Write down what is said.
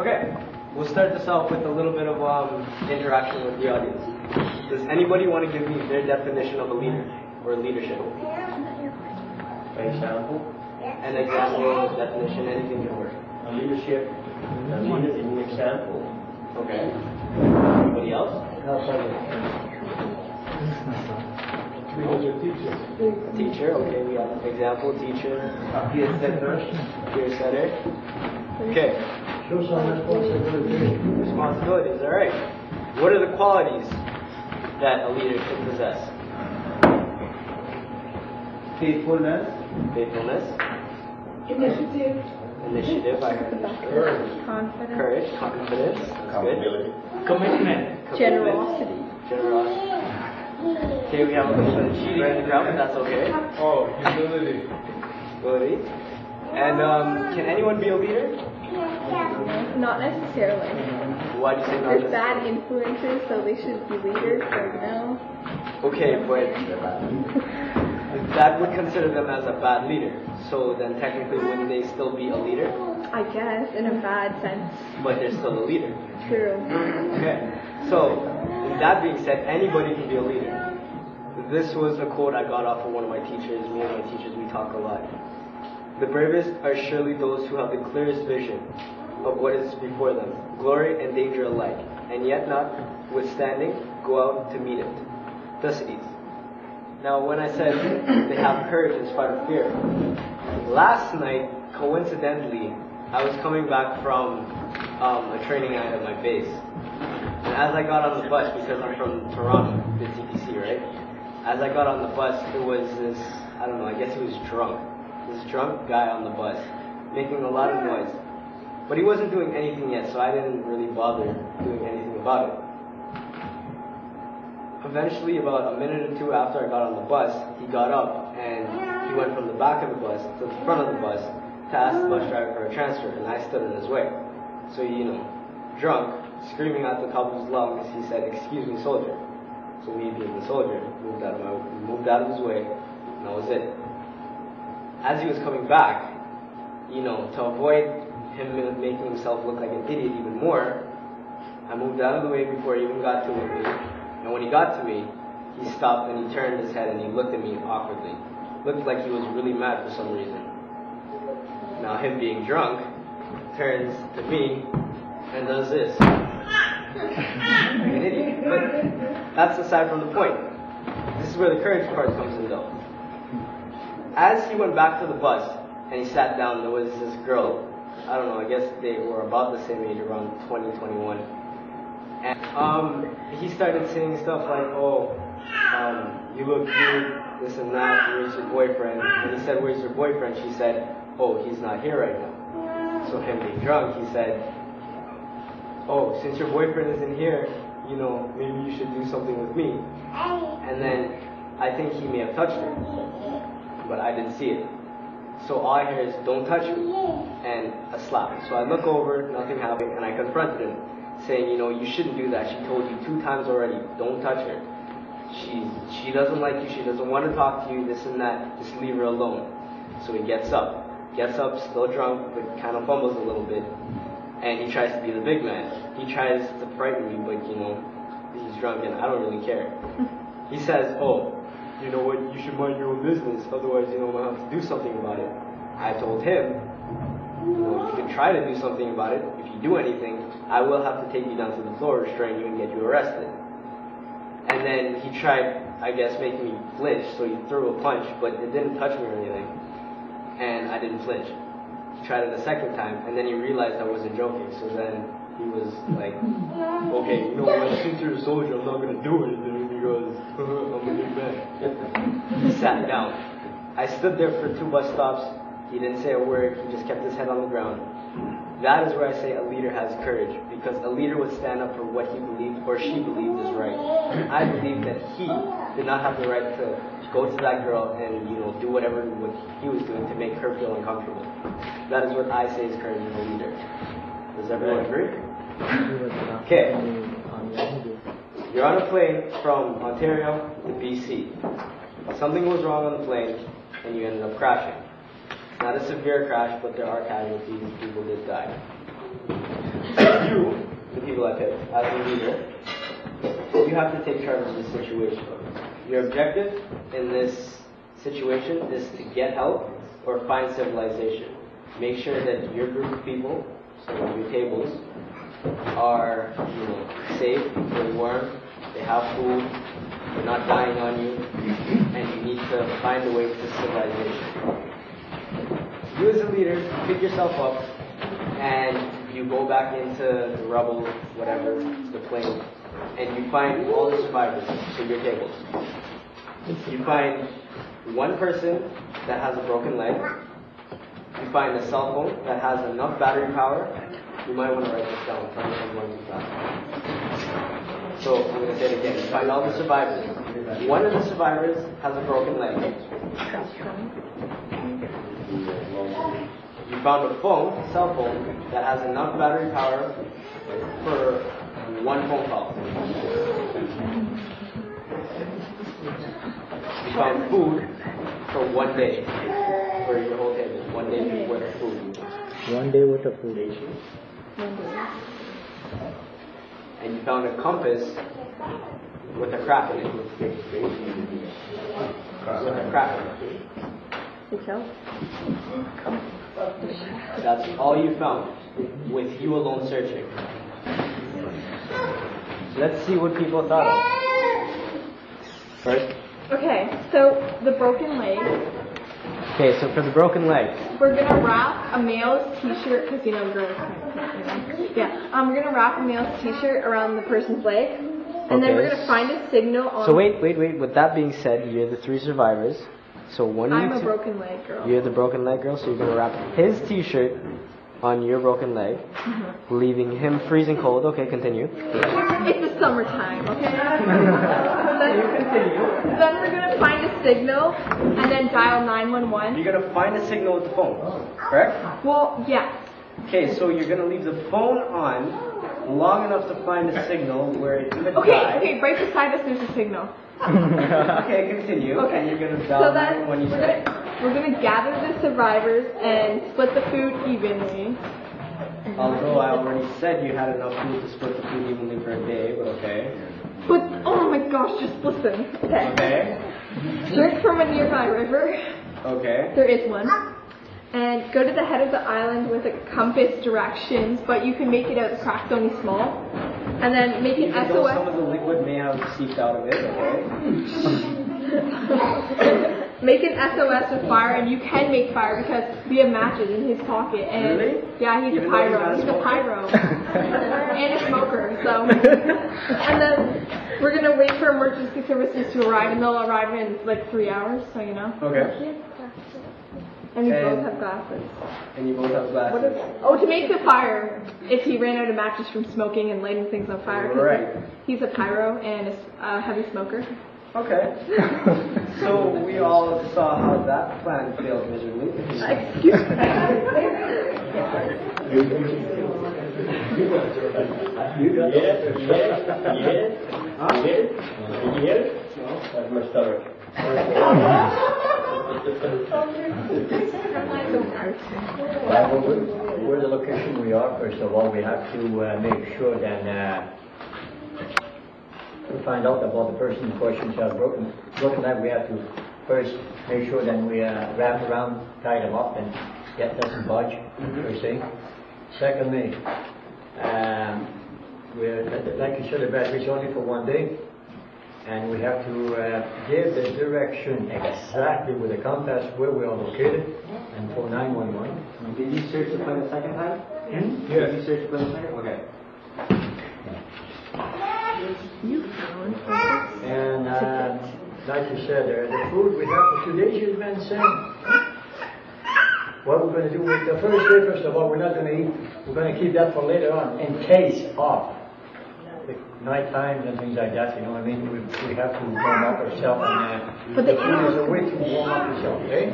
Okay, we'll start this off with a little bit of interaction with the audience. Does anybody want to give me their definition of a leader or leadership? Example. An example, definition, anything can work. A leadership. A leader is an example. Okay. Anybody else? Teacher, okay, we have example, teacher. Peer setter. Okay. Show some responsibility. Responsibilities, alright. What are the qualities that a leader should possess? Faithfulness. Faithfulness. Initiative. Initiative, I heard. Confidence. Courage, confidence. That's good. Commitment. Generosity. Generosity. Okay, we have a little bit of cheating in the crowd, but that's okay. Oh, humility. Ability. And can anyone be a leader? Not necessarily. Why do you say not There's necessarily? bad influences, so they should be leaders, so no. Okay, but that would consider them as a bad leader. So then technically wouldn't they still be a leader? I guess, in a bad sense. But they're still a leader. True. Okay. So, with that being said, anybody can be a leader. This was a quote I got off of one of my teachers. Me and my teachers, we talk a lot. The bravest are surely those who have the clearest vision of what is before them, glory and danger alike, and yet notwithstanding, go out to meet it. Thucydides. Now, when I said they have courage in spite of fear, last night, coincidentally, I was coming back from a training night at my base. And as I got on the bus, because I'm from Toronto, the TPC, right? As I got on the bus, there was this, I don't know, I guess he was drunk. This drunk guy on the bus, making a lot of noise. But he wasn't doing anything yet, so I didn't really bother doing anything about it. Eventually, about a minute or two after I got on the bus, he got up and he went from the back of the bus to the front of the bus to ask the bus driver for a transfer, and I stood in his way. So, drunk, screaming at the top of his lungs, he said, "Excuse me, soldier." So me being the soldier, moved out of his way, and that was it. As he was coming back, to avoid him making himself look like an idiot even more, I moved out of the way before he even got to me. And when he got to me, he stopped and he turned his head and he looked at me awkwardly. Looked like he was really mad for some reason. Now him being drunk, turns to me and does this. Like an idiot. But that's aside from the point. This is where the courage part comes in though. As he went back to the bus and he sat down, there was this girl. I don't know, I guess they were about the same age, around 20, 21. And he started saying stuff like, you look cute, this and that, where's your boyfriend? And he said, "Where's your boyfriend?" She said, "Oh, he's not here right now." So him being drunk, he said, "Oh, since your boyfriend isn't here, maybe you should do something with me." And then I think he may have touched her, but I didn't see it. So all I hear is, "Don't touch me," and a slap. So I look over, nothing happened, and I confronted him, saying, you shouldn't do that. She told you 2 times already, don't touch her. She doesn't like you, she doesn't want to talk to you, this and that, just leave her alone. So he gets up, still drunk, but kind of fumbles a little bit, and he tries to be the big man. He tries to frighten me, but he's drunk and I don't really care. He says, "Oh, you know what, you should mind your own business, otherwise, I'm going to have to do something about it." I told him, you can try to do something about it. If you do anything, I will have to take you down to the floor, restrain you, and get you arrested. And then he tried, I guess, making me flinch, so he threw a punch, but it didn't touch me or anything. And I didn't flinch. He tried it a second time, and then he realized I wasn't joking, so then he was like, "Okay, since you're a soldier, I'm not going to do anything because I'm a big man." He sat down. I stood there for 2 bus stops. He didn't say a word. He just kept his head on the ground. That is where I say a leader has courage, because a leader would stand up for what he believed or she believed is right. I believe that he did not have the right to go to that girl and do whatever what he was doing to make her feel uncomfortable. That is what I say is courage in a leader. Does everyone agree? Okay. You're on a plane from Ontario to BC. Something goes wrong on the plane and you ended up crashing. Not a severe crash, but there are casualties. People did die. You, the people I picked, as a leader, you have to take charge of the situation. Your objective in this situation is to get help or find civilization. Make sure that your group of people, so your tables, are safe, they're warm, they have food, they're not dying on you, and you need to find a way to civilization. You as a leader, pick yourself up, and you go back into the rubble, whatever, the plane, and you find all the survivors, so your tables. You find one person that has a broken leg. You find a cell phone that has enough battery power. You might want to write this down. Tell me how long you found. So I'm going to say it again. You find all the survivors. One of the survivors has a broken leg. You found a cell phone, that has enough battery power for one phone call. You found food for 1 day for your whole table. 1 day worth of food. 1 day worth of food. And you found a compass with a crack in it. With a crack in it. That's all you found, with you alone searching. Let's see what people thought of. First. Okay, so the broken leg. Okay, so for the broken leg. We're gonna wrap a male's t-shirt, because girls can't. We're gonna wrap a male's t-shirt around the person's leg, and then we're gonna find a signal on. So wait. With that being said, you're the 3 survivors. So one of you. I'm a broken leg girl. You're the broken leg girl, so you're gonna wrap his t-shirt on your broken leg, leaving him freezing cold. Okay, continue. It's the summertime, okay? Then we're gonna find a signal and then dial 911. You're gonna find a signal with the phone, correct? Well, yes. Okay, so you're gonna leave the phone on long enough to find a signal where it could die. Okay, right beside us there's a signal. Okay, continue. Okay. And you're gonna dial 911 when you say. We're gonna gather the survivors and split the food evenly. Although I already said you had enough food to split the food evenly for a day, but okay. But oh my gosh, just listen. Okay. Drink from a nearby river. Okay. There is one. And go to the head of the island with a compass directions, but you can make it out, the crack's only small. And then make an Even though SOS. some of the liquid may have seeped out of it, okay? Make an SOS with fire, and you can make fire because we have matches in his pocket. And really? Yeah, he's Even a though pyro. He's a pyro. And a smoker, so. And then we're going to wait for emergency services to arrive, and they'll arrive in like 3 hours, so you know. Okay. And we both have glasses. And you both have glasses. To make the fire, if he ran out of matches from smoking and lighting things on fire. Right. He's a pyro and a heavy smoker. Okay. So we all saw how that plan failed miserably. Excuse me. Yes. That's my stomach. Where the location we are, first of all, we have to make sure that to find out about the person in question who has broken leg. We have to first make sure that we wrap around, tie them up, and get doesn't budge, per se. Secondly, like you said, the battery's only for 1 day. And we have to give the direction exactly with the compass where we are located and for 911. Did you search the plane a second time? Yes. Did you search the plane a second? Okay. And like you said, the food we have for today's been sent. What we're going to do with the first day, first of all, we're not going to eat. We're going to keep that for later on in case of night times and things like that, you know what I mean? We have to warm up ourselves, and but the food is a way to warm up yourself, okay?